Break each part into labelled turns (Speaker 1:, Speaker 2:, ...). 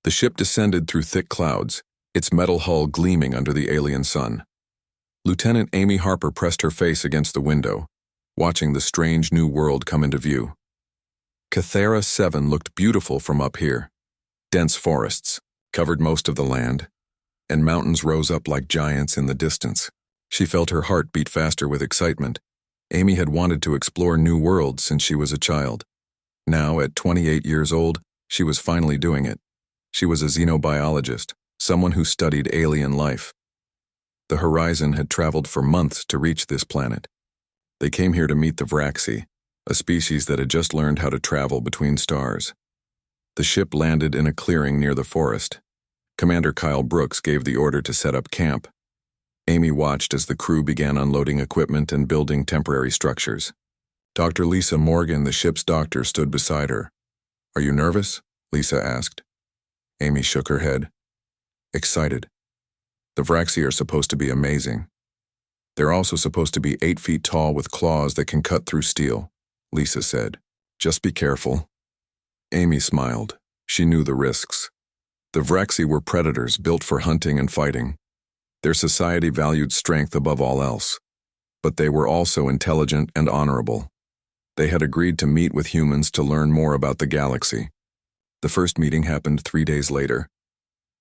Speaker 1: The ship descended through thick clouds, its metal hull gleaming under the alien sun. Lieutenant Amy Harper pressed her face against the window, watching the strange new world come into view. Cathera 7 looked beautiful from up here. Dense forests covered most of the land, and mountains rose up like giants in the distance. She felt her heart beat faster with excitement. Amy had wanted to explore new worlds since she was a child. Now, at 28 years old, she was finally doing it. She was a xenobiologist, someone who studied alien life. The Horizon had traveled for months to reach this planet. They came here to meet the Vraxi, a species that had just learned how to travel between stars. The ship landed in a clearing near the forest. Commander Kyle Brooks gave the order to set up camp. Amy watched as the crew began unloading equipment and building temporary structures. Dr. Lisa Morgan, the ship's doctor, stood beside her. "Are you nervous?" Lisa asked. Amy shook her head. Excited. The Vraxi are supposed to be amazing. They're also supposed to be 8 feet tall with claws that can cut through steel, Lisa said. "Just be careful." Amy smiled. She knew the risks. The Vraxi were predators built for hunting and fighting. Their society valued strength above all else. But they were also intelligent and honorable. They had agreed to meet with humans to learn more about the galaxy. The first meeting happened 3 days later.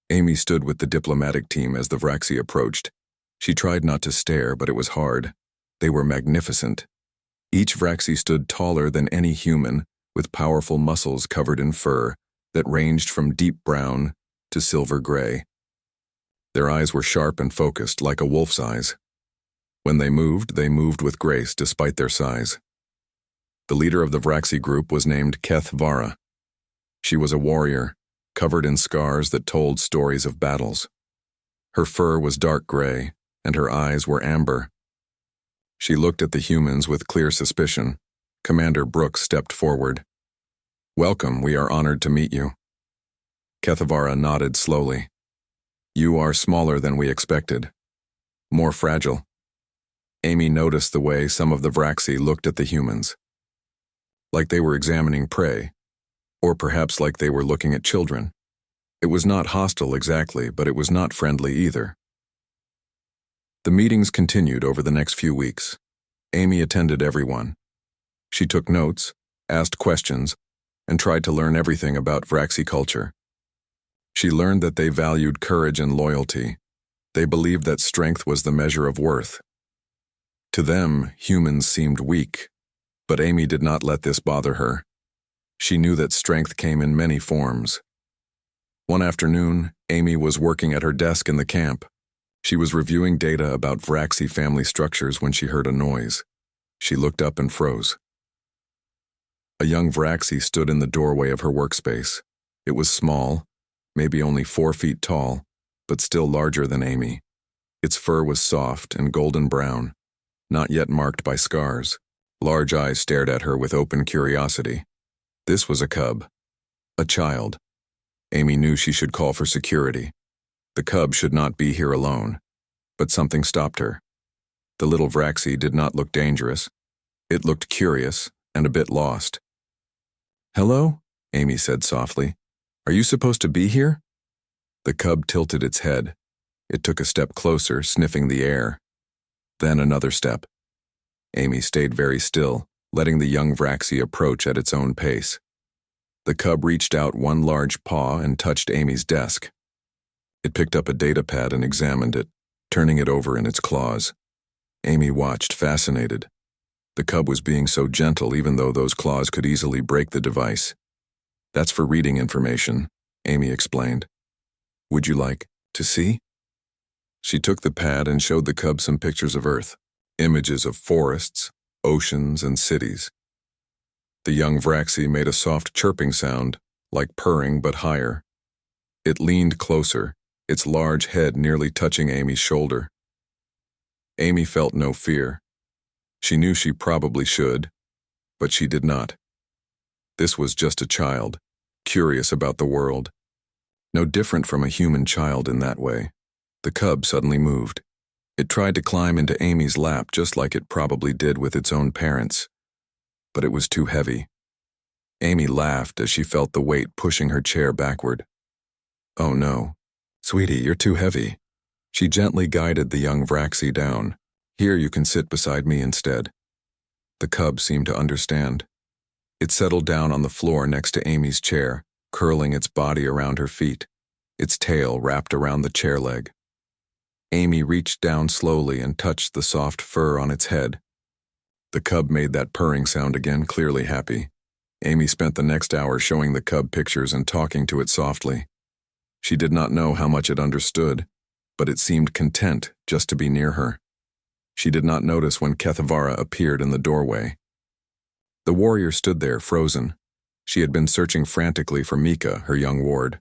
Speaker 1: Amy stood with the diplomatic team as the Vraxi approached. She tried not to stare, but it was hard. They were magnificent. Each Vraxi stood taller than any human, with powerful muscles covered in fur that ranged from deep brown to silver gray. Their eyes were sharp and focused, like a wolf's eyes. When they moved with grace despite their size. The leader of the Vraxi group was named Keth Vara. She was a warrior, covered in scars that told stories of battles. Her fur was dark gray, and her eyes were amber. She looked at the humans with clear suspicion. Commander Brooks stepped forward. "Welcome, we are honored to meet you." Kethavara nodded slowly. "You are smaller than we expected. More fragile." Amy noticed the way some of the Vraxi looked at the humans. Like they were examining prey, or perhaps like they were looking at children. It was not hostile exactly, but it was not friendly either. The meetings continued over the next few weeks. Amy attended everyone. She took notes, asked questions, and tried to learn everything about Vraxi culture. She learned that they valued courage and loyalty. They believed that strength was the measure of worth. To them, humans seemed weak, but Amy did not let this bother her. She knew that strength came in many forms. One afternoon, Amy was working at her desk in the camp. She was reviewing data about Vraxi family structures when she heard a noise. She looked up and froze. A young Vraxi stood in the doorway of her workspace. It was small, maybe only 4 feet tall, but still larger than Amy. Its fur was soft and golden brown, not yet marked by scars. Large eyes stared at her with open curiosity. This was a cub. A child. Amy knew she should call for security. The cub should not be here alone. But something stopped her. The little Vraxi did not look dangerous. It looked curious and a bit lost. "Hello?" Amy said softly. "Are you supposed to be here?" The cub tilted its head. It took a step closer, sniffing the air. Then another step. Amy stayed very still, letting the young Vraxi approach at its own pace. The cub reached out one large paw and touched Amy's desk. It picked up a datapad and examined it, turning it over in its claws. Amy watched, fascinated. The cub was being so gentle even though those claws could easily break the device. "That's for reading information," Amy explained. "Would you like to see?" She took the pad and showed the cub some pictures of Earth, images of forests, oceans, and cities. The young Vraxi made a soft chirping sound, like purring but higher. It leaned closer, its large head nearly touching Amy's shoulder. Amy felt no fear. She knew she probably should, but she did not. This was just a child, curious about the world. No different from a human child in that way. The cub suddenly moved. It tried to climb into Amy's lap just like it probably did with its own parents. But it was too heavy. Amy laughed as she felt the weight pushing her chair backward. Oh no. Sweetie, you're too heavy. She gently guided the young Vraxi down. Here you can sit beside me instead. The cub seemed to understand. It settled down on the floor next to Amy's chair, curling its body around her feet, its tail wrapped around the chair leg. Amy reached down slowly and touched the soft fur on its head. The cub made that purring sound again, clearly happy. Amy spent the next hour showing the cub pictures and talking to it softly. She did not know how much it understood, but it seemed content just to be near her. She did not notice when Kethavara appeared in the doorway. The warrior stood there, frozen. She had been searching frantically for Mika, her young ward.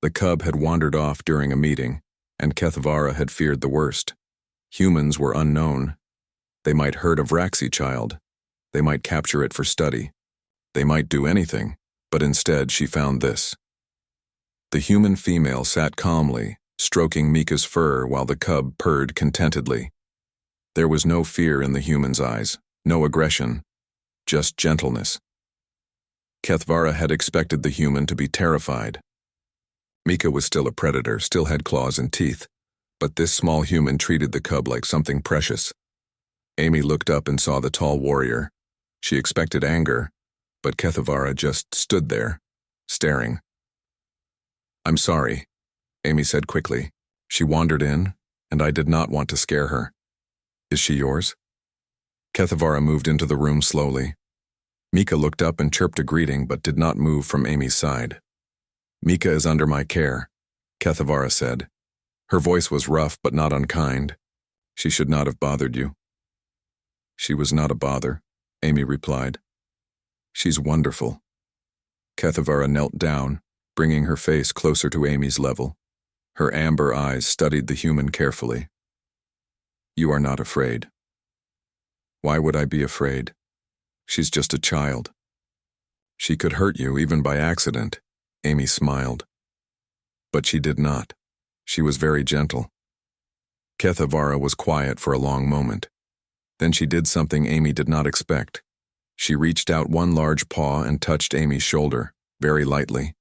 Speaker 1: The cub had wandered off during a meeting, and Kethavara had feared the worst. Humans were unknown. They might hurt a Vraxi child. They might capture it for study. They might do anything, but instead she found this. The human female sat calmly, stroking Mika's fur while the cub purred contentedly. There was no fear in the human's eyes, no aggression, just gentleness. Kethavara had expected the human to be terrified. Mika was still a predator, still had claws and teeth, but this small human treated the cub like something precious. Amy looked up and saw the tall warrior. She expected anger, but Kethavara just stood there, staring. "I'm sorry," Amy said quickly. She wandered in, and I did not want to scare her. "Is she yours?" Kethavara moved into the room slowly. Mika looked up and chirped a greeting but did not move from Amy's side. "Mika is under my care," Kethavara said. Her voice was rough but not unkind. "She should not have bothered you." "She was not a bother," Amy replied. "She's wonderful." Kethavara knelt down, bringing her face closer to Amy's level. Her amber eyes studied the human carefully. "You are not afraid." "Why would I be afraid? She's just a child." "She could hurt you even by accident," Amy smiled. But she did not. She was very gentle. Kethavara was quiet for a long moment. Then she did something Amy did not expect. She reached out one large paw and touched Amy's shoulder, very lightly.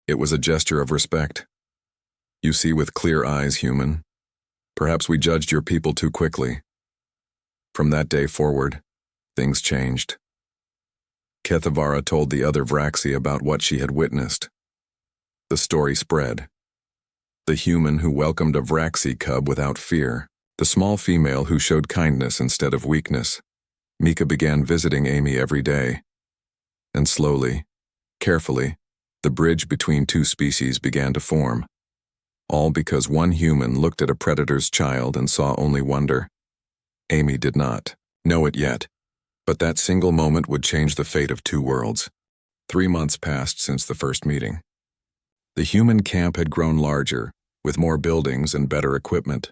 Speaker 1: It was a gesture of respect. "You see with clear eyes, human. Perhaps we judged your people too quickly." From that day forward, things changed. Kethavara told the other Vraxi about what she had witnessed. The story spread. The human who welcomed a Vraxi cub without fear, the small female who showed kindness instead of weakness. Mika began visiting Amy every day. And slowly, carefully, the bridge between two species began to form. All because one human looked at a predator's child and saw only wonder. Amy did not know it yet, but that single moment would change the fate of two worlds. 3 months passed since the first meeting. The human camp had grown larger, with more buildings and better equipment.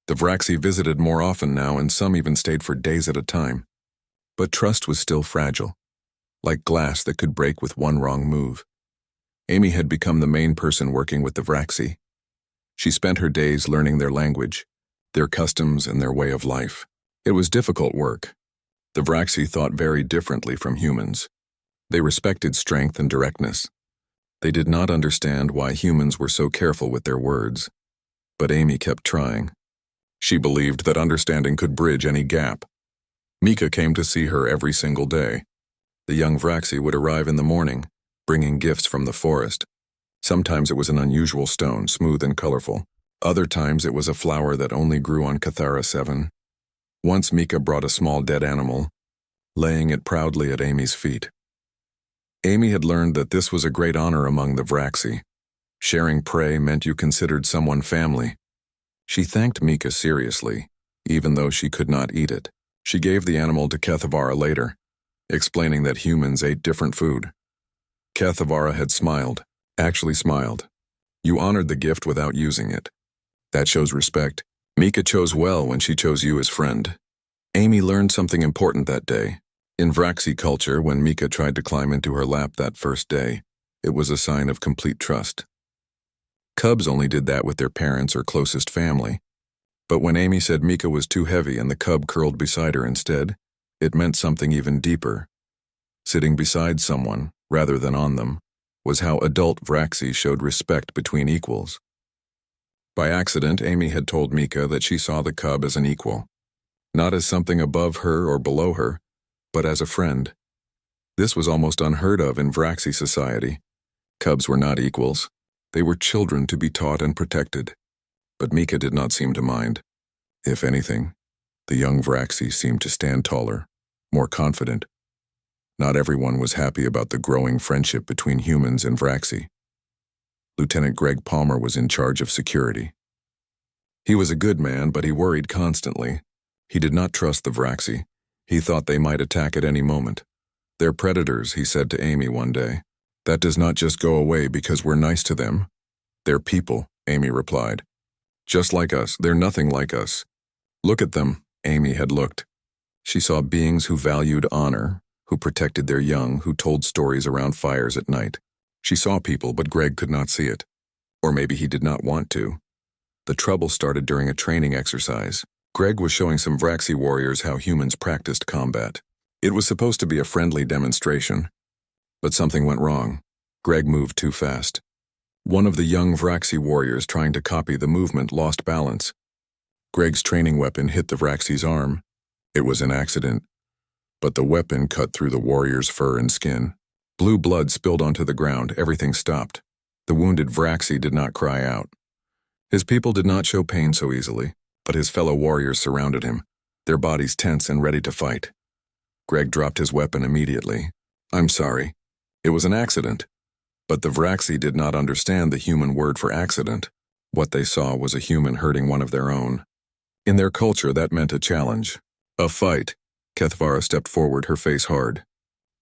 Speaker 1: The Vraxi visited more often now, and some even stayed for days at a time. But trust was still fragile, like glass that could break with one wrong move. Amy had become the main person working with the Vraxi. She spent her days learning their language, their customs, and their way of life. It was difficult work. The Vraxi thought very differently from humans. They respected strength and directness. They did not understand why humans were so careful with their words. But Amy kept trying. She believed that understanding could bridge any gap. Mika came to see her every single day. The young Vraxi would arrive in the morning, bringing gifts from the forest. Sometimes it was an unusual stone, smooth and colorful. Other times it was a flower that only grew on Cathara 7. Once Mika brought a small dead animal, laying it proudly at Amy's feet. Amy had learned that this was a great honor among the Vraxi. Sharing prey meant you considered someone family. She thanked Mika seriously, even though she could not eat it. She gave the animal to Kethavara later, explaining that humans ate different food. Kethavara had smiled, actually smiled. "You honored the gift without using it. That shows respect. Mika chose well when she chose you as friend." Amy learned something important that day. In Vraxi culture, when Mika tried to climb into her lap that first day, it was a sign of complete trust. Cubs only did that with their parents or closest family. But when Amy said Mika was too heavy and the cub curled beside her instead, it meant something even deeper. Sitting beside someone, rather than on them, was how adult Vraxi showed respect between equals. By accident, Amy had told Mika that she saw the cub as an equal, not as something above her or below her, but as a friend. This was almost unheard of in Vraxi society. Cubs were not equals. They were children to be taught and protected. But Mika did not seem to mind. If anything, the young Vraxi seemed to stand taller, more confident. Not everyone was happy about the growing friendship between humans and Vraxi. Lieutenant Greg Palmer was in charge of security. He was a good man, but he worried constantly. He did not trust the Vraxi. He thought they might attack at any moment. "They're predators," he said to Amy one day. "That does not just go away because we're nice to them." "They're people," Amy replied. "Just like us. They're nothing like us." "Look at them." Amy had looked. She saw beings who valued honor, who protected their young, who told stories around fires at night. She saw people, but Greg could not see it. Or maybe he did not want to. The trouble started during a training exercise. Greg was showing some Vraxi warriors how humans practiced combat. It was supposed to be a friendly demonstration, but something went wrong. Greg moved too fast. One of the young Vraxi warriors trying to copy the movement lost balance. Greg's training weapon hit the Vraxi's arm. It was an accident, but the weapon cut through the warrior's fur and skin. Blue blood spilled onto the ground. Everything stopped. The wounded Vraxi did not cry out. His people did not show pain so easily, but his fellow warriors surrounded him, their bodies tense and ready to fight. Greg dropped his weapon immediately. "I'm sorry. It was an accident." But the Vraxi did not understand the human word for accident. What they saw was a human hurting one of their own. In their culture, that meant a challenge. A fight. Kethvara stepped forward, her face hard.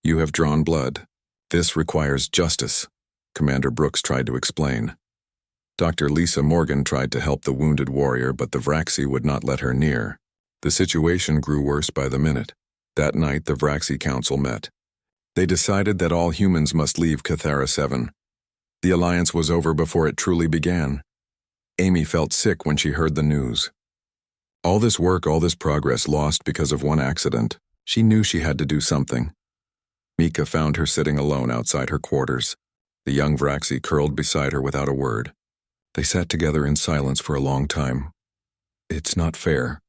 Speaker 1: "You have drawn blood. This requires justice," Commander Brooks tried to explain. Dr. Lisa Morgan tried to help the wounded warrior, but the Vraxi would not let her near. The situation grew worse by the minute. That night, the Vraxi Council met. They decided that all humans must leave Cathara 7. The alliance was over before it truly began. Amy felt sick when she heard the news. All this work, all this progress lost because of one accident. She knew she had to do something. Mika found her sitting alone outside her quarters. The young Vraxi curled beside her without a word. They sat together in silence for a long time. "It's not fair,"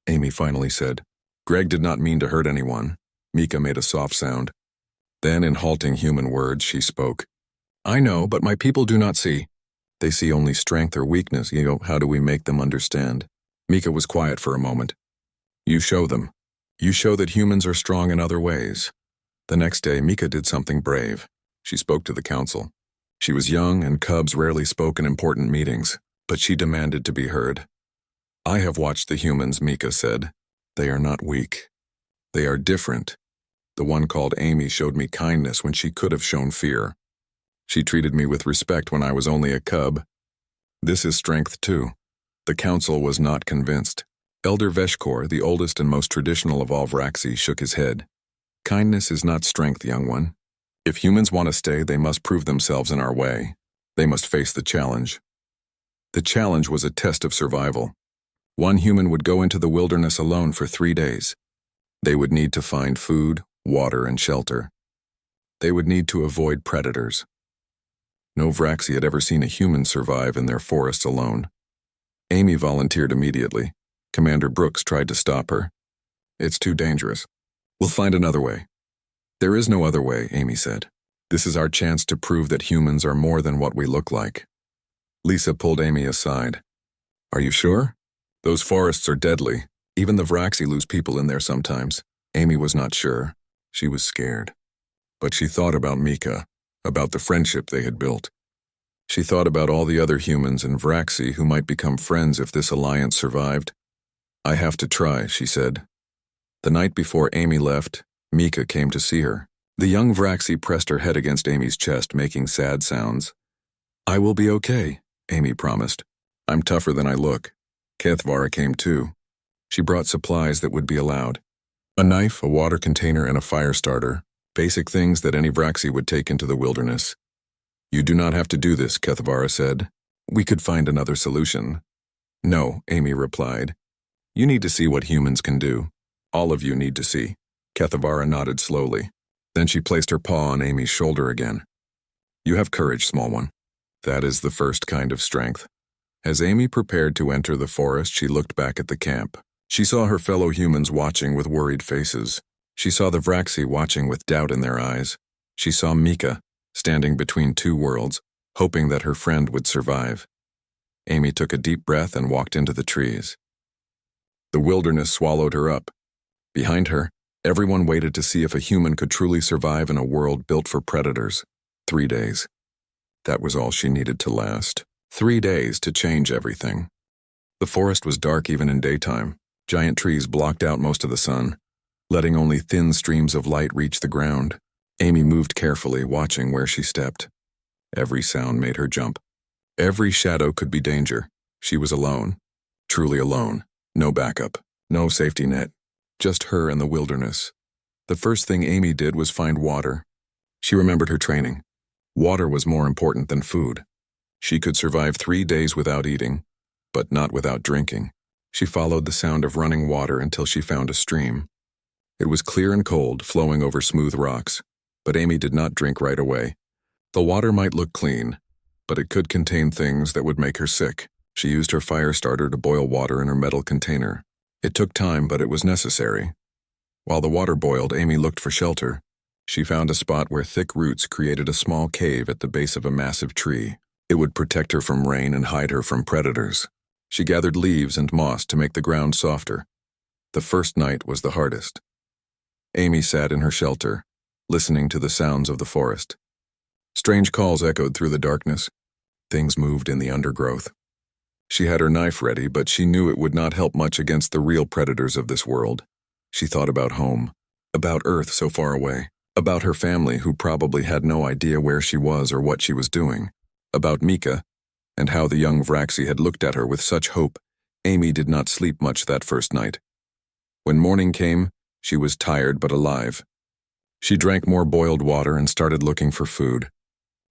Speaker 1: Amy finally said. "Greg did not mean to hurt anyone." Mika made a soft sound. Then, in halting human words, she spoke. "I know, but my people do not see. They see only strength or weakness. How do we make them understand?" Mika was quiet for a moment. "You show them. You show that humans are strong in other ways." The next day, Mika did something brave. She spoke to the council. She was young, and cubs rarely spoke in important meetings, but she demanded to be heard. "I have watched the humans," Mika said. "They are not weak. They are different. The one called Amy showed me kindness when she could have shown fear. She treated me with respect when I was only a cub. This is strength too." The council was not convinced. Elder Veshkor, the oldest and most traditional of all Vraxi, shook his head. "Kindness is not strength, young one. If humans want to stay, they must prove themselves in our way. They must face the challenge." The challenge was a test of survival. One human would go into the wilderness alone for 3 days. They would need to find food, water, and shelter. They would need to avoid predators. No Vraxi had ever seen a human survive in their forests alone. Amy volunteered immediately. Commander Brooks tried to stop her. "It's too dangerous. We'll find another way." "There is no other way," Amy said. "This is our chance to prove that humans are more than what we look like." Lisa pulled Amy aside. "Are you sure? Those forests are deadly. Even the Vraxi lose people in there sometimes." Amy was not sure. She was scared. But she thought about Mika, about the friendship they had built. She thought about all the other humans and Vraxi who might become friends if this alliance survived. "I have to try," she said. The night before Amy left, Mika came to see her. The young Vraxi pressed her head against Amy's chest, making sad sounds. "I will be okay," Amy promised. "I'm tougher than I look." Kethvara came too. She brought supplies that would be allowed. A knife, a water container, and a fire starter. Basic things that any Vraxi would take into the wilderness. "You do not have to do this," Kethvara said. "We could find another solution." "No," Amy replied. "You need to see what humans can do. All of you need to see." Kethvara nodded slowly. Then she placed her paw on Amy's shoulder again. You have courage, small one. That is the first kind of strength. As Amy prepared to enter the forest, she looked back at the camp. She saw her fellow humans watching with worried faces. She saw the Vraxi watching with doubt in their eyes. She saw Mika, standing between two worlds, hoping that her friend would survive. Amy took a deep breath and walked into the trees. The wilderness swallowed her up. Behind her, everyone waited to see if a human could truly survive in a world built for predators. 3 days. That was all she needed to last. 3 days to change everything. The forest was dark even in daytime. Giant trees blocked out most of the sun, letting only thin streams of light reach the ground. Amy moved carefully, watching where she stepped. Every sound made her jump. Every shadow could be danger. She was alone. Truly alone. No backup. No safety net. Just her and the wilderness. The first thing Amy did was find water. She remembered her training. Water was more important than food. She could survive 3 days without eating, but not without drinking. She followed the sound of running water until she found a stream. It was clear and cold, flowing over smooth rocks, but Amy did not drink right away. The water might look clean, but it could contain things that would make her sick. She used her fire starter to boil water in her metal container. It took time, but it was necessary. While the water boiled, Amy looked for shelter. She found a spot where thick roots created a small cave at the base of a massive tree. It would protect her from rain and hide her from predators. She gathered leaves and moss to make the ground softer. The first night was the hardest. Amy sat in her shelter, listening to the sounds of the forest. Strange calls echoed through the darkness. Things moved in the undergrowth. She had her knife ready, but she knew it would not help much against the real predators of this world. She thought about home, about Earth so far away, about her family who probably had no idea where she was or what she was doing, about Mika, and how the young Vraxi had looked at her with such hope. Amy did not sleep much that first night. When morning came, she was tired but alive. She drank more boiled water and started looking for food.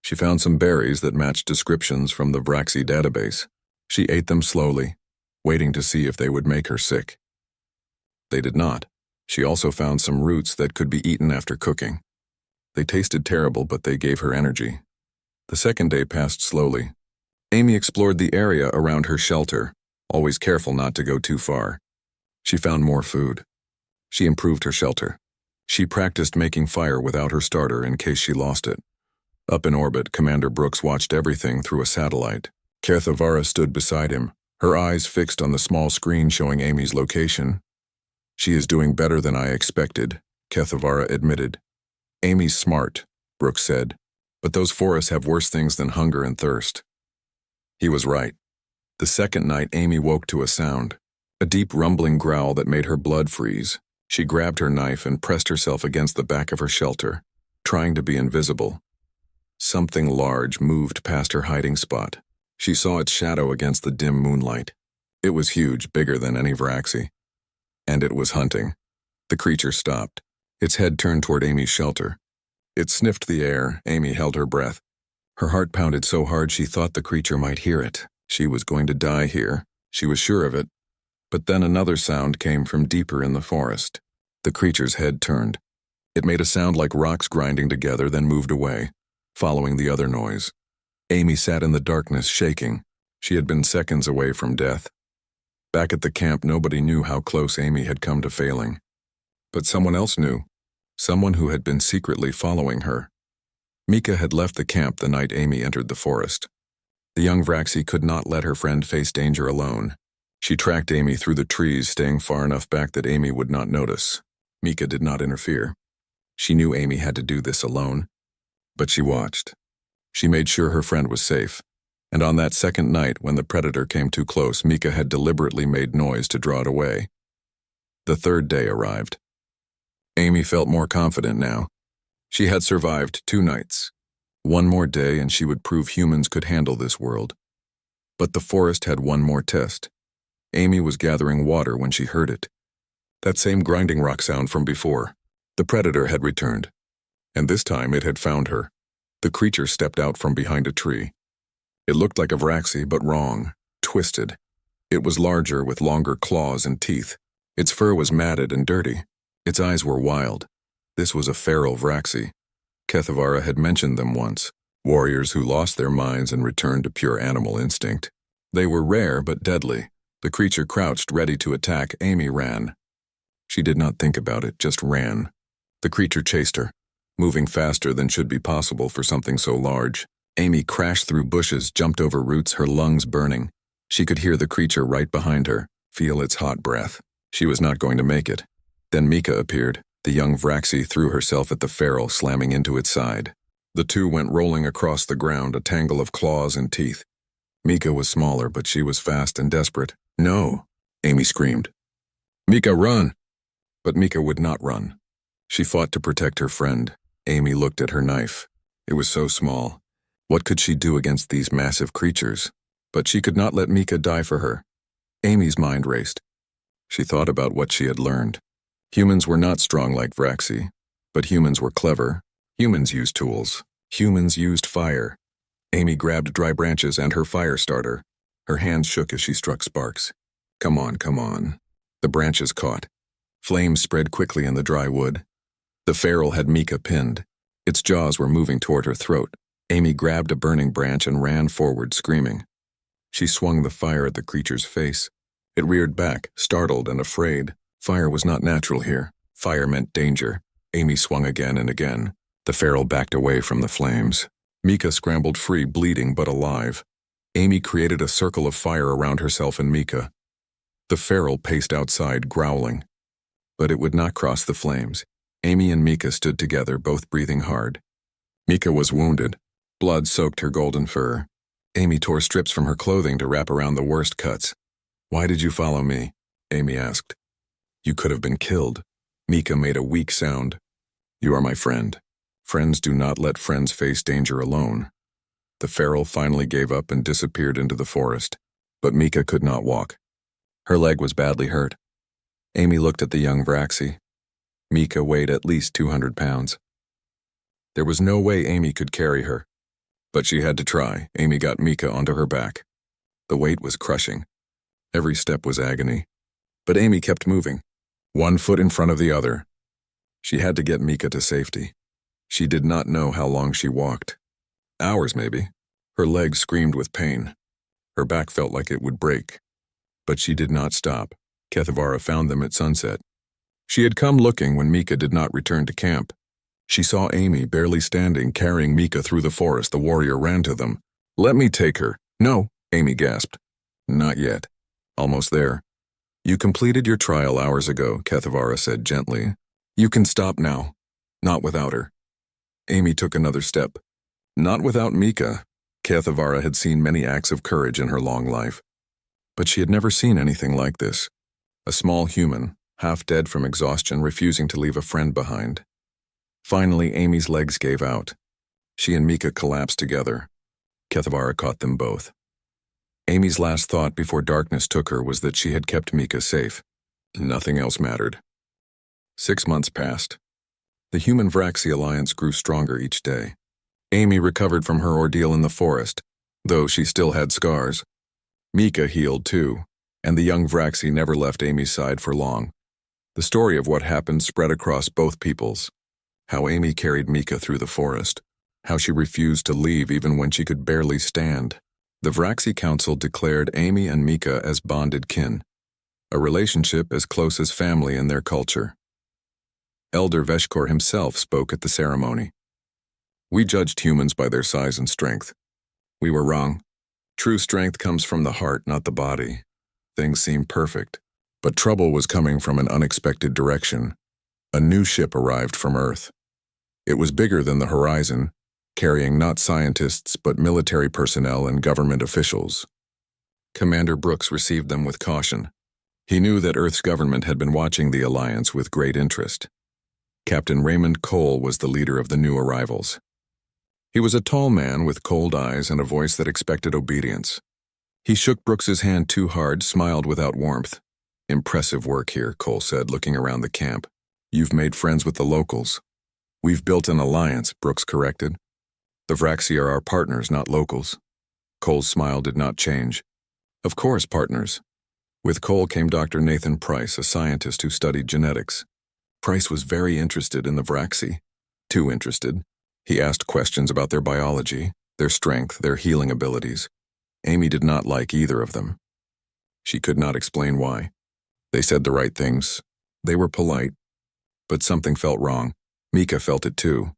Speaker 1: She found some berries that matched descriptions from the Vraxi database. She ate them slowly, waiting to see if they would make her sick. They did not. She also found some roots that could be eaten after cooking. They tasted terrible, but they gave her energy. The second day passed slowly. Amy explored the area around her shelter, always careful not to go too far. She found more food. She improved her shelter. She practiced making fire without her starter in case she lost it. Up in orbit, Commander Brooks watched everything through a satellite. Kethavara stood beside him, her eyes fixed on the small screen showing Amy's location. She is doing better than I expected, Kethavara admitted. Amy's smart, Brooks said, but those forests have worse things than hunger and thirst. He was right. The second night, Amy woke to a sound, a deep rumbling growl that made her blood freeze. She grabbed her knife and pressed herself against the back of her shelter, trying to be invisible. Something large moved past her hiding spot. She saw its shadow against the dim moonlight. It was huge, bigger than any Vraxi. And it was hunting. The creature stopped, its head turned toward Amy's shelter. It sniffed the air. Amy held her breath. Her heart pounded so hard she thought the creature might hear it. She was going to die here. She was sure of it. But then another sound came from deeper in the forest. The creature's head turned. It made a sound like rocks grinding together, then moved away, following the other noise. Amy sat in the darkness, shaking. She had been seconds away from death. Back at the camp, nobody knew how close Amy had come to failing. But someone else knew. Someone who had been secretly following her. Mika had left the camp the night Amy entered the forest. The young Vraxi could not let her friend face danger alone. She tracked Amy through the trees, staying far enough back that Amy would not notice. Mika did not interfere. She knew Amy had to do this alone, but she watched. She made sure her friend was safe, and on that second night when the predator came too close, Mika had deliberately made noise to draw it away. The third day arrived. Amy felt more confident now. She had survived 2 nights. One more day and she would prove humans could handle this world. But the forest had one more test. Amy was gathering water when she heard it. That same grinding rock sound from before. The predator had returned, and this time it had found her. The creature stepped out from behind a tree. It looked like a Vraxi, but wrong, twisted. It was larger with longer claws and teeth. Its fur was matted and dirty. Its eyes were wild. This was a feral Vraxi. Kethavara had mentioned them once. warriors who lost their minds and returned to pure animal instinct. They were rare but deadly. The creature crouched, ready to attack. Amy ran. She did not think about it, just ran. The creature chased her, moving faster than should be possible for something so large. Amy crashed through bushes, jumped over roots, her lungs burning. She could hear the creature right behind her, feel its hot breath. She was not going to make it. Then Mika appeared. The young Vraxi threw herself at the feral, slamming into its side. The two went rolling across the ground, a tangle of claws and teeth. Mika was smaller, but she was fast and desperate. "No!" Amy screamed. "Mika, run!" But Mika would not run. She fought to protect her friend. Amy looked at her knife. It was so small. What could she do against these massive creatures? But she could not let Mika die for her. Amy's mind raced. She thought about what she had learned. Humans were not strong like Vraxi, but humans were clever. Humans used tools. Humans used fire. Amy grabbed dry branches and her fire starter. Her hands shook as she struck sparks. Come on, come on. The branches caught. Flames spread quickly in the dry wood. The feral had Mika pinned. Its jaws were moving toward her throat. Amy grabbed a burning branch and ran forward, screaming. She swung the fire at the creature's face. It reared back, startled and afraid. Fire was not natural here. Fire meant danger. Amy swung again and again. The feral backed away from the flames. Mika scrambled free, bleeding but alive. Amy created a circle of fire around herself and Mika. The feral paced outside, growling. But it would not cross the flames. Amy and Mika stood together, both breathing hard. Mika was wounded. Blood soaked her golden fur. Amy tore strips from her clothing to wrap around the worst cuts. "Why did you follow me?" Amy asked. "You could have been killed." Mika made a weak sound. "You are my friend. Friends do not let friends face danger alone." The feral finally gave up and disappeared into the forest. But Mika could not walk. Her leg was badly hurt. Amy looked at the young Vraxi. Mika weighed at least 200 pounds. There was no way Amy could carry her. But she had to try. Amy got Mika onto her back. The weight was crushing. Every step was agony. But Amy kept moving, one foot in front of the other. She had to get Mika to safety. She did not know how long she walked. Hours, maybe. Her legs screamed with pain. Her back felt like it would break. But she did not stop. Kethvara found them at sunset. She had come looking when Mika did not return to camp. She saw Amy barely standing, carrying Mika through the forest. The warrior ran to them. "Let me take her." "No," Amy gasped. "Not yet. Almost there." "You completed your trial hours ago," Kethvara said gently. "You can stop now. Not without her." Amy took another step. Not without Mika. Kethvara had seen many acts of courage in her long life. But she had never seen anything like this. A small human, half dead from exhaustion, refusing to leave a friend behind. Finally, Amy's legs gave out. She and Mika collapsed together. Kethvara caught them both. Amy's last thought before darkness took her was that she had kept Mika safe. Nothing else mattered. 6 months passed. The human Vraxi alliance grew stronger each day. Amy recovered from her ordeal in the forest, though she still had scars. Mika healed too, and the young Vraxi never left Amy's side for long. The story of what happened spread across both peoples. How Amy carried Mika through the forest. How she refused to leave even when she could barely stand. The Vraxi Council declared Amy and Mika as bonded kin, a relationship as close as family in their culture. Elder Veshkor himself spoke at the ceremony. "We judged humans by their size and strength. We were wrong. True strength comes from the heart, not the body. Things seemed perfect, but trouble was coming from an unexpected direction. A new ship arrived from Earth. It was bigger than the horizon, carrying not scientists but military personnel and government officials. Commander Brooks received them with caution. He knew that Earth's government had been watching the alliance with great interest. Captain Raymond Cole was the leader of the new arrivals. He was a tall man with cold eyes and a voice that expected obedience. He shook Brooks's hand too hard, smiled without warmth. "Impressive work here," Cole said, looking around the camp. "You've made friends with the locals." "We've built an alliance," Brooks corrected. "The Vraxi are our partners, not locals." Cole's smile did not change. "Of course, partners." With Cole came Dr. Nathan Price, a scientist who studied genetics. Price was very interested in the Vraxi. Too interested. He asked questions about their biology, their strength, their healing abilities. Amy did not like either of them. She could not explain why. They said the right things. They were polite. But something felt wrong. Mika felt it too.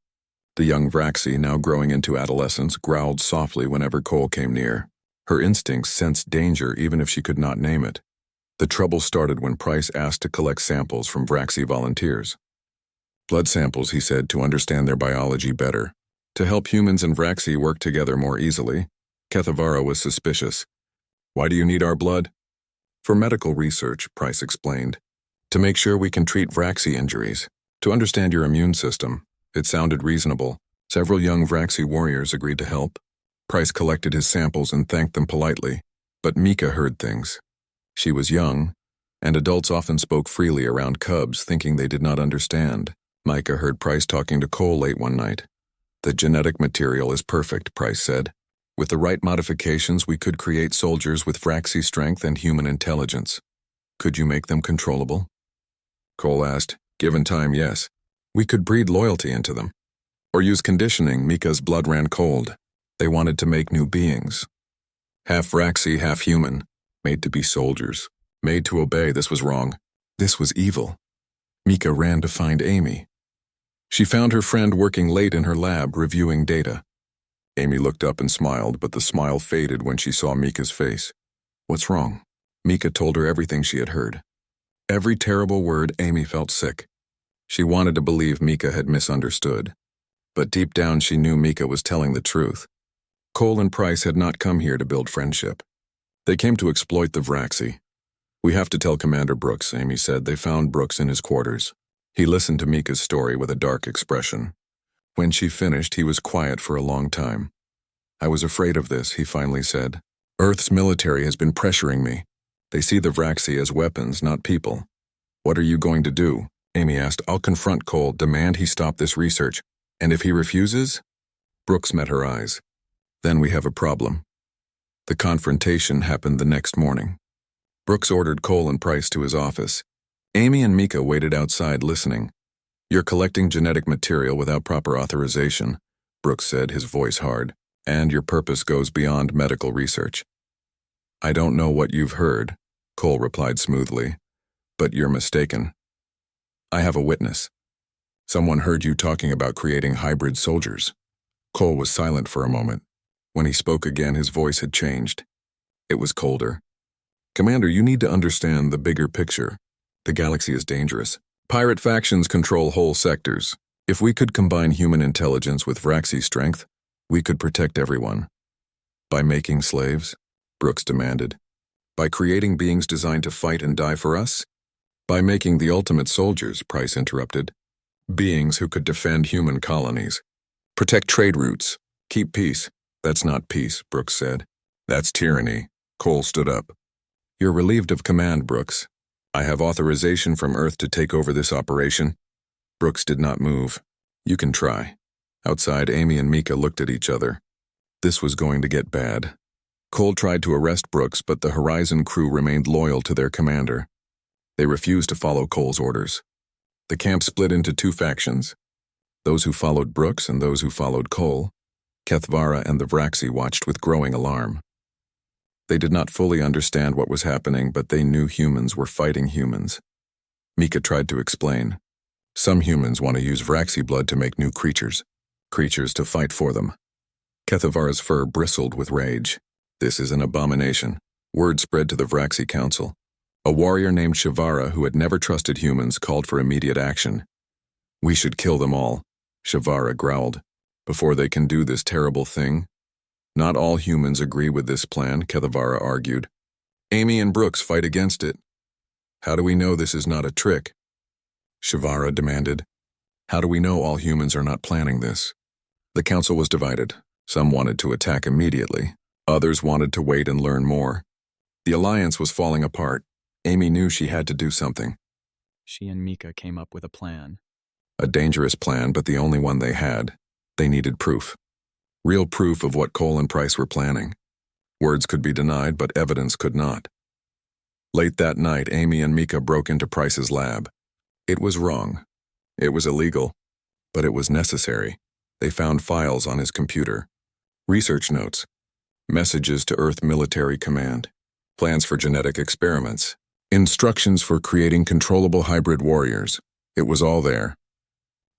Speaker 1: The young Vraxi, now growing into adolescence, growled softly whenever Cole came near. Her instincts sensed danger even if she could not name it. The trouble started when Price asked to collect samples from Vraxi volunteers. Blood samples, he said, to understand their biology better. To help humans and Vraxi work together more easily. Kethavara was suspicious. Why do you need our blood? For medical research, Price explained. To make sure we can treat Vraxi injuries. To understand your immune system. It sounded reasonable. Several young Vraxi warriors agreed to help. Price collected his samples and thanked them politely. But Mika heard things. She was young, and adults often spoke freely around cubs, thinking they did not understand. Mika heard Price talking to Cole late one night. The genetic material is perfect, Price said. With the right modifications, we could create soldiers with Vraxi strength and human intelligence. Could you make them controllable? Cole asked. Given time, yes. We could breed loyalty into them. Or use conditioning. Mika's blood ran cold. They wanted to make new beings. Half Vraxi, half human. Made to be soldiers. Made to obey. This was wrong. This was evil. Mika ran to find Amy. She found her friend working late in her lab, reviewing data. Amy looked up and smiled, but the smile faded when she saw Mika's face. What's wrong? Mika told her everything she had heard. Every terrible word. Amy felt sick. She wanted to believe Mika had misunderstood. But deep down she knew Mika was telling the truth. Cole and Price had not come here to build friendship. They came to exploit the Vraxi. We have to tell Commander Brooks, Amy said. They found Brooks in his quarters. He listened to Mika's story with a dark expression. When she finished, he was quiet for a long time. I was afraid of this, he finally said. Earth's military has been pressuring me. They see the Vraxi as weapons, not people. What are you going to do? Amy asked. I'll confront Cole, demand he stop this research. And if he refuses? Brooks met her eyes. Then we have a problem. The confrontation happened the next morning. Brooks ordered Cole and Price to his office. Amy and Mika waited outside listening. You're collecting genetic material without proper authorization, Brooks said, his voice hard, and your purpose goes beyond medical research. I don't know what you've heard, Cole replied smoothly, but you're mistaken. I have a witness. Someone heard you talking about creating hybrid soldiers. Cole was silent for a moment. When he spoke again, his voice had changed. It was colder. Commander, you need to understand the bigger picture. The galaxy is dangerous. Pirate factions control whole sectors. If we could combine human intelligence with Vraxi strength, we could protect everyone. By making slaves? Brooks demanded. By creating beings designed to fight and die for us? By making the ultimate soldiers, Price interrupted. Beings who could defend human colonies. Protect trade routes. Keep peace. That's not peace, Brooks said. That's tyranny. Cole stood up. You're relieved of command, Brooks. I have authorization from Earth to take over this operation. Brooks did not move. You can try. Outside, Amy and Mika looked at each other. This was going to get bad. Cole tried to arrest Brooks, but the Horizon crew remained loyal to their commander. They refused to follow Cole's orders. The camp split into two factions. Those who followed Brooks and those who followed Cole. Kethavara and the Vraxi watched with growing alarm. They did not fully understand what was happening, but they knew humans were fighting humans. Mika tried to explain. Some humans want to use Vraxi blood to make new creatures to fight for them. Kethavara's fur bristled with rage. This is an abomination. Word spread to the Vraxi Council. A warrior named Shavara, who had never trusted humans, called for immediate action. We should kill them all, Shavara growled, before they can do this terrible thing. Not all humans agree with this plan, Kethavara argued. Amy and Brooks fight against it. How do we know this is not a trick? Shavara demanded. How do we know all humans are not planning this? The council was divided. Some wanted to attack immediately. Others wanted to wait and learn more. The alliance was falling apart. Amy knew she had to do something.
Speaker 2: She and Mika came up with a plan.
Speaker 1: A dangerous plan, but the only one they had. They needed proof. Real proof of what Cole and Price were planning. Words could be denied, but evidence could not. Late that night, Amy and Mika broke into Price's lab. It was wrong. It was illegal. But it was necessary. They found files on his computer, research notes, messages to Earth Military Command, plans for genetic experiments, instructions for creating controllable hybrid warriors. It was all there.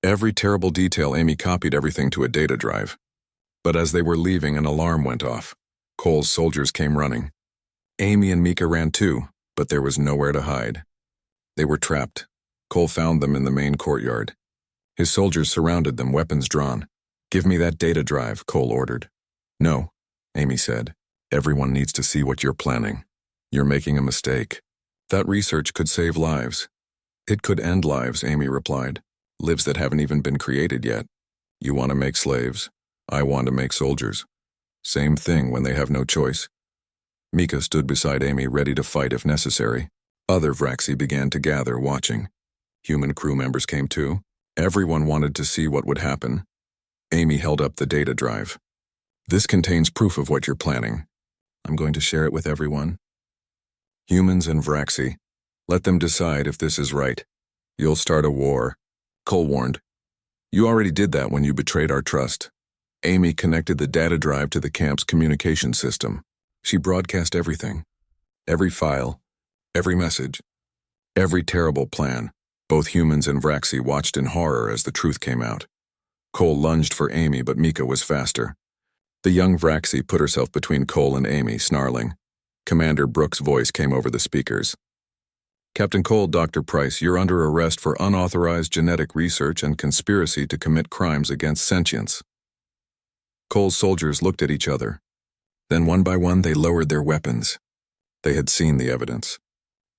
Speaker 1: Every terrible detail. Amy copied everything to a data drive. But as they were leaving, an alarm went off. Cole's soldiers came running. Amy and Mika ran too, but there was nowhere to hide. They were trapped. Cole found them in the main courtyard. His soldiers surrounded them, weapons drawn. "Give me that data drive," Cole ordered. "No," Amy said. "Everyone needs to see what you're planning. You're making a mistake. That research could save lives." "It could end lives," Amy replied. "Lives that haven't even been created yet. You want to make slaves. I want to make soldiers. Same thing when they have no choice." Mika stood beside Amy, ready to fight if necessary. Other Vraxi began to gather, watching. Human crew members came too. Everyone wanted to see what would happen. Amy held up the data drive. "This contains proof of what you're planning. I'm going to share it with everyone. Humans and Vraxi. Let them decide if this is right. You'll start a war," Cole warned. "You already did that when you betrayed our trust." Amy connected the data drive to the camp's communication system. She broadcast everything. Every file, every message, every terrible plan. Both humans and Vraxi watched in horror as the truth came out. Cole lunged for Amy, but Mika was faster. The young Vraxi put herself between Cole and Amy, snarling. Commander Brooks' voice came over the speakers. "Captain Cole, Dr. Price, you're under arrest for unauthorized genetic research and conspiracy to commit crimes against sentience." Cole's soldiers looked at each other. Then one by one they lowered their weapons. They had seen the evidence.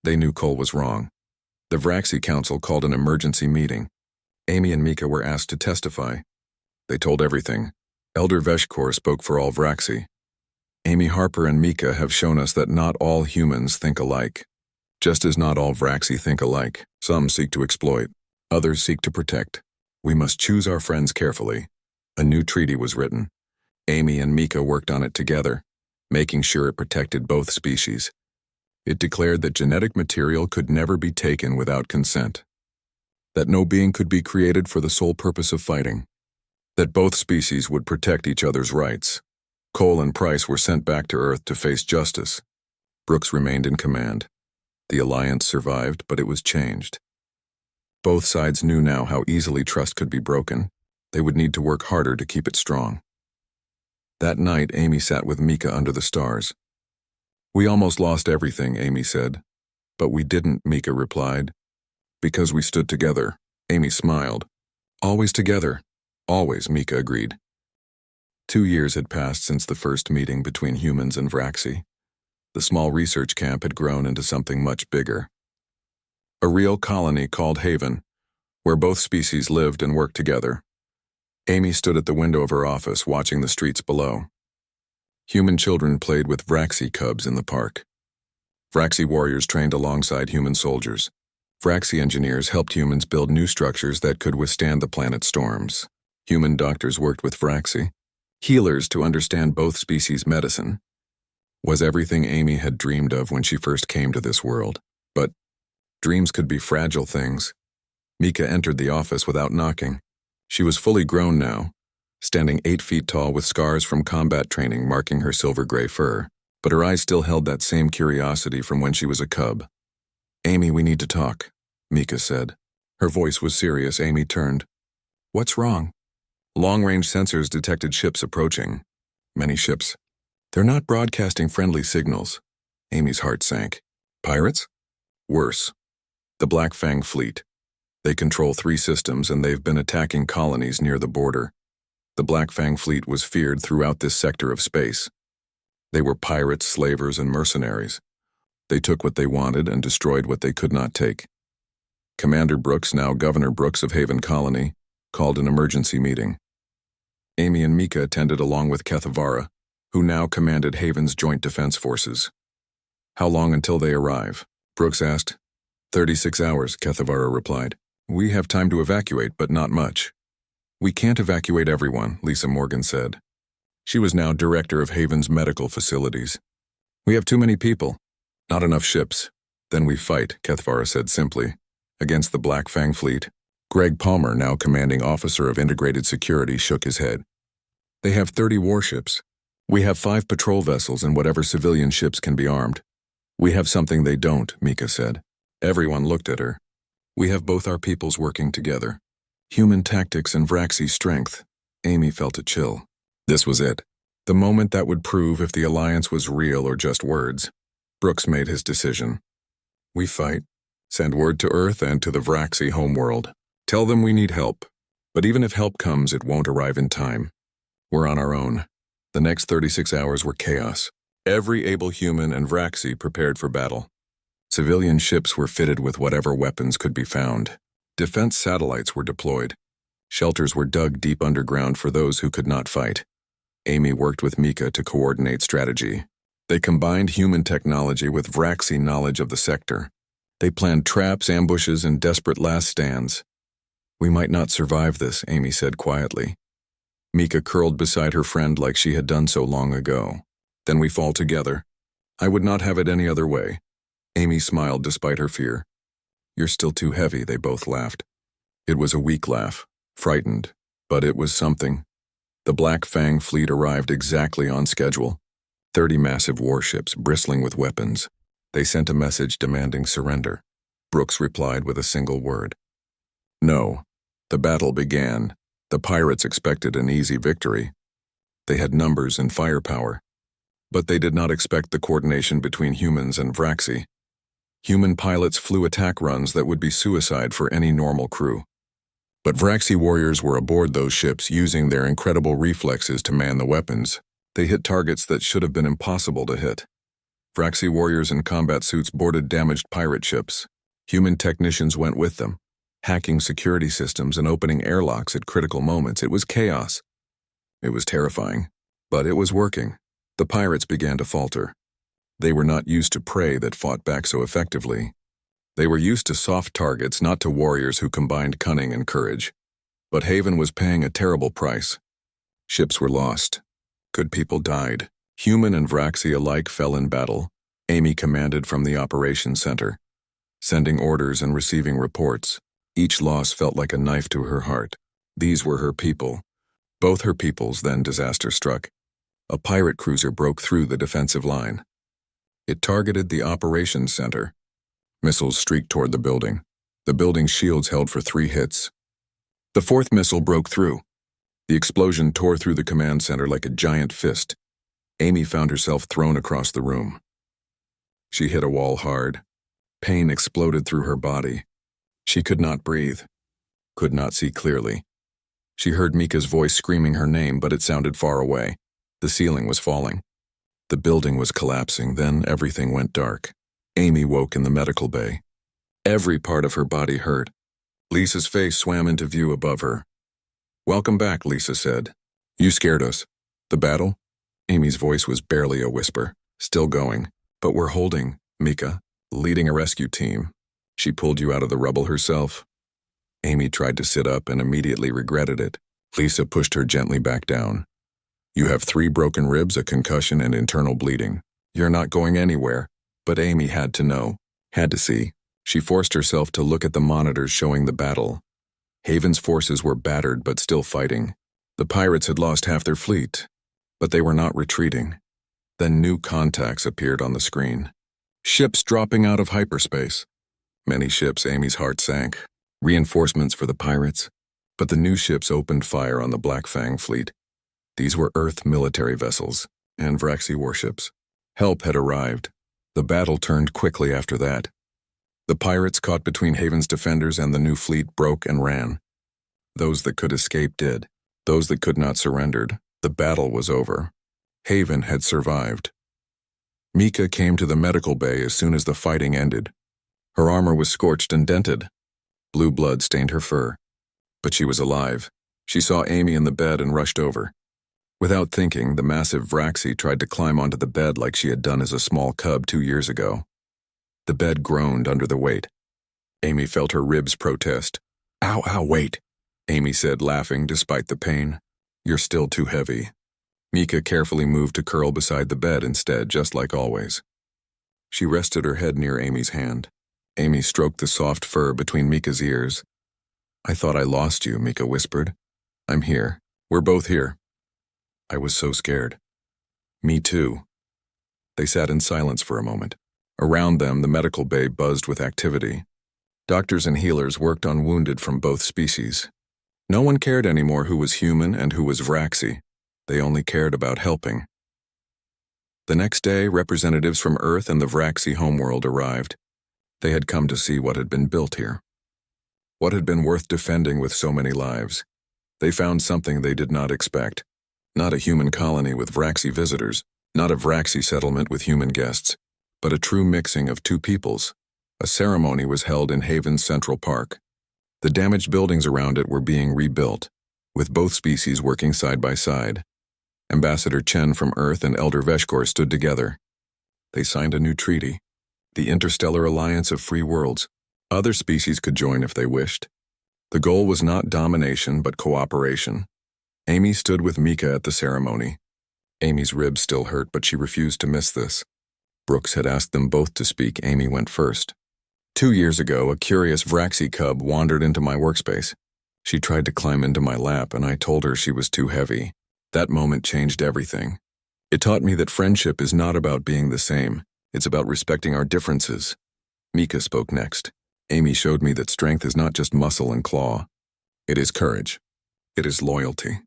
Speaker 1: They knew Cole was wrong. The Vraxi Council called an emergency meeting. Amy and Mika were asked to testify. They told everything. Elder Veshkor spoke for all Vraxi. "Amy, Harper, and Mika have shown us that not all humans think alike. Just as not all Vraxi think alike. Some seek to exploit. Others seek to protect. We must choose our friends carefully." A new treaty was written. Amy and Mika worked on it together, making sure it protected both species. It declared that genetic material could never be taken without consent. That no being could be created for the sole purpose of fighting. That both species would protect each other's rights. Cole and Price were sent back to Earth to face justice. Brooks remained in command. The alliance survived, but it was changed. Both sides knew now how easily trust could be broken. They would need to work harder to keep it strong. That night, Amy sat with Mika under the stars. "We almost lost everything," Amy said. "But we didn't," Mika replied. "Because we stood together." Amy smiled. "Always together." "Always," Mika agreed. 2 years had passed since the first meeting between humans and Vraxi. The small research camp had grown into something much bigger. A real colony called Haven, where both species lived and worked together. Amy stood at the window of her office, watching the streets below. Human children played with Vraxi cubs in the park. Vraxi warriors trained alongside human soldiers. Vraxi engineers helped humans build new structures that could withstand the planet's storms. Human doctors worked with Vraxi. Healers to understand both species' medicine. Was everything Amy had dreamed of when she first came to this world. But dreams could be fragile things. Mika entered the office without knocking. She was fully grown now, standing 8 feet tall with scars from combat training marking her silver-gray fur, but her eyes still held that same curiosity from when she was a cub. "Amy, we need to talk," Mika said. Her voice was serious. Amy turned. "What's wrong?" Long-range sensors detected ships approaching. Many ships. "They're not broadcasting friendly signals." Amy's heart sank. "Pirates?" "Worse. The Black Fang fleet. They control 3 systems and they've been attacking colonies near the border. The Black Fang fleet was feared throughout this sector of space. They were pirates, slavers, and mercenaries. They took what they wanted and destroyed what they could not take." Commander Brooks, now Governor Brooks of Haven Colony, called an emergency meeting. Amy and Mika attended along with Kethavara, who now commanded Haven's Joint Defense Forces. "How long until they arrive?" Brooks asked. 36 hours, Kethavara replied. "We have time to evacuate, but not much." "We can't evacuate everyone," Lisa Morgan said. She was now director of Haven's medical facilities. "We have too many people. Not enough ships. Then we fight," Kethavara said simply. "Against the Black Fang fleet." Greg Palmer, now commanding officer of integrated security, shook his head. They have 30 warships. We have 5 patrol vessels and whatever civilian ships can be armed. We have something they don't, Mika said. Everyone looked at her. We have both our peoples working together. Human tactics and Vraxi strength. Amy felt a chill. This was it. The moment that would prove if the alliance was real or just words. Brooks made his decision. We fight. Send word to Earth and to the Vraxi homeworld. Tell them we need help. But even if help comes, it won't arrive in time. We're on our own. The next 36 hours were chaos. Every able human and Vraxi prepared for battle. Civilian ships were fitted with whatever weapons could be found. Defense satellites were deployed. Shelters were dug deep underground for those who could not fight. Amy worked with Mika to coordinate strategy. They combined human technology with Vraxi knowledge of the sector. They planned traps, ambushes, and desperate last stands. We might not survive this, Amy said quietly. Mika curled beside her friend like she had done so long ago. Then we fall together. I would not have it any other way. Amy smiled despite her fear. You're still too heavy, they both laughed. It was a weak laugh, frightened, but it was something. The Black Fang fleet arrived exactly on schedule. 30 massive warships bristling with weapons. They sent a message demanding surrender. Brooks replied with a single word. No. The battle began. The pirates expected an easy victory. They had numbers and firepower. But they did not expect the coordination between humans and Vraxi. Human pilots flew attack runs that would be suicide for any normal crew. But Vraxi warriors were aboard those ships using their incredible reflexes to man the weapons. They hit targets that should have been impossible to hit. Vraxi warriors in combat suits boarded damaged pirate ships. Human technicians went with them, hacking security systems and opening airlocks at critical moments. It was chaos. It was terrifying, but it was working. The pirates began to falter. They were not used to prey that fought back so effectively. They were used to soft targets, not to warriors who combined cunning and courage. But Haven was paying a terrible price. Ships were lost. Good people died. Human and Vraxi alike fell in battle. Amy commanded from the operations center, sending orders and receiving reports. Each loss felt like a knife to her heart. These were her people. Both her peoples, then disaster struck. A pirate cruiser broke through the defensive line. It targeted the operations center. Missiles streaked toward the building. The building's shields held for 3 hits. The 4th missile broke through. The explosion tore through the command center like a giant fist. Amy found herself thrown across the room. She hit a wall hard. Pain exploded through her body. She could not breathe, could not see clearly. She heard Mika's voice screaming her name, but it sounded far away. The ceiling was falling. The building was collapsing, then everything went dark. Amy woke in the medical bay. Every part of her body hurt. Lisa's face swam into view above her. "Welcome back," Lisa said. "You scared us." "The battle?" Amy's voice was barely a whisper. "Still going. But we're holding, Mika, leading a rescue team. She pulled you out of the rubble herself." Amy tried to sit up and immediately regretted it. Lisa pushed her gently back down. "You have 3 broken ribs, a concussion, and internal bleeding. You're not going anywhere." But Amy had to know, had to see. She forced herself to look at the monitors showing the battle. Haven's forces were battered but still fighting. The pirates had lost half their fleet, but they were not retreating. Then new contacts appeared on the screen. Ships dropping out of hyperspace. Many ships, Amy's heart sank. Reinforcements for the pirates. But the new ships opened fire on the Black Fang fleet. These were Earth military vessels and Vraxi warships. Help had arrived. The battle turned quickly after that. The pirates caught between Haven's defenders and the new fleet broke and ran. Those that could escape did. Those that could not surrendered. The battle was over. Haven had survived. Mika came to the medical bay as soon as the fighting ended. Her armor was scorched and dented. Blue blood stained her fur. But she was alive. She saw Amy in the bed and rushed over. Without thinking, the massive Vraxi tried to climb onto the bed like she had done as a small cub 2 years ago. The bed groaned under the weight. Amy felt her ribs protest. Ow, wait," Amy said, laughing despite the pain. "You're still too heavy." Mika carefully moved to curl beside the bed instead, just like always. She rested her head near Amy's hand. Amy stroked the soft fur between Mika's ears. I thought I lost you, Mika whispered. I'm here. We're both here. I was so scared. Me too. They sat in silence for a moment. Around them, the medical bay buzzed with activity. Doctors and healers worked on wounded from both species. No one cared anymore who was human and who was Vraxi. They only cared about helping. The next day, representatives from Earth and the Vraxi homeworld arrived. They had come to see what had been built here. What had been worth defending with so many lives. They found something they did not expect. Not a human colony with Vraxi visitors, not a Vraxi settlement with human guests, but a true mixing of two peoples. A ceremony was held in Haven's Central Park. The damaged buildings around it were being rebuilt, with both species working side by side. Ambassador Chen from Earth and Elder Veshkor stood together. They signed a new treaty, the Interstellar Alliance of Free Worlds. Other species could join if they wished. The goal was not domination, but cooperation. Amy stood with Mika at the ceremony. Amy's ribs still hurt, but she refused to miss this. Brooks had asked them both to speak. Amy went first. 2 years ago, a curious Vraxi cub wandered into my workspace. She tried to climb into my lap, and I told her she was too heavy. That moment changed everything. It taught me that friendship is not about being the same. It's about respecting our differences. Mika spoke next. Amy showed me that strength is not just muscle and claw. It is courage. It is loyalty.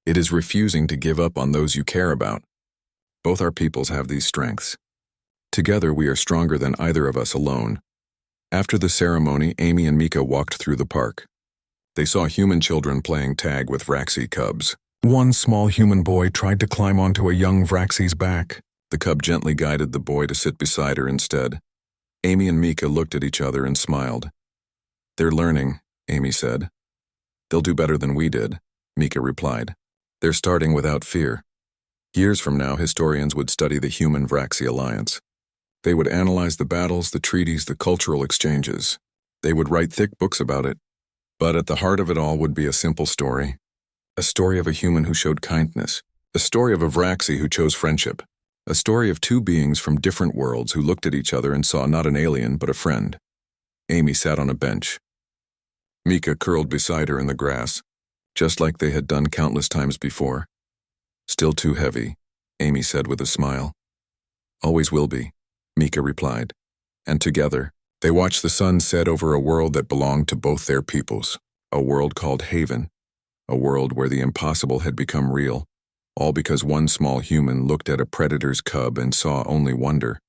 Speaker 1: It is refusing to give up on those you care about. Both our peoples have these strengths. Together we are stronger than either of us alone. After the ceremony, Amy and Mika walked through the park. They saw human children playing tag with Vraxi cubs. One small human boy tried to climb onto a young Vraxi's back. The cub gently guided the boy to sit beside her instead. Amy and Mika looked at each other and smiled. They're learning, Amy said. They'll do better than we did, Mika replied. They're starting without fear. Years from now, historians would study the human Vraxi alliance. They would analyze the battles, the treaties, the cultural exchanges. They would write thick books about it. But at the heart of it all would be a simple story. A story of a human who showed kindness. A story of a Vraxi who chose friendship. A story of two beings from different worlds who looked at each other and saw not an alien but a friend. Amy sat on a bench. Mika curled beside her in the grass, just like they had done countless times before. Still too heavy, Amy said with a smile. Always will be, Mika replied. And together, they watched the sun set over a world that belonged to both their peoples. A world called Haven. A world where the impossible had become real. All because one small human looked at a predator's cub and saw only wonder.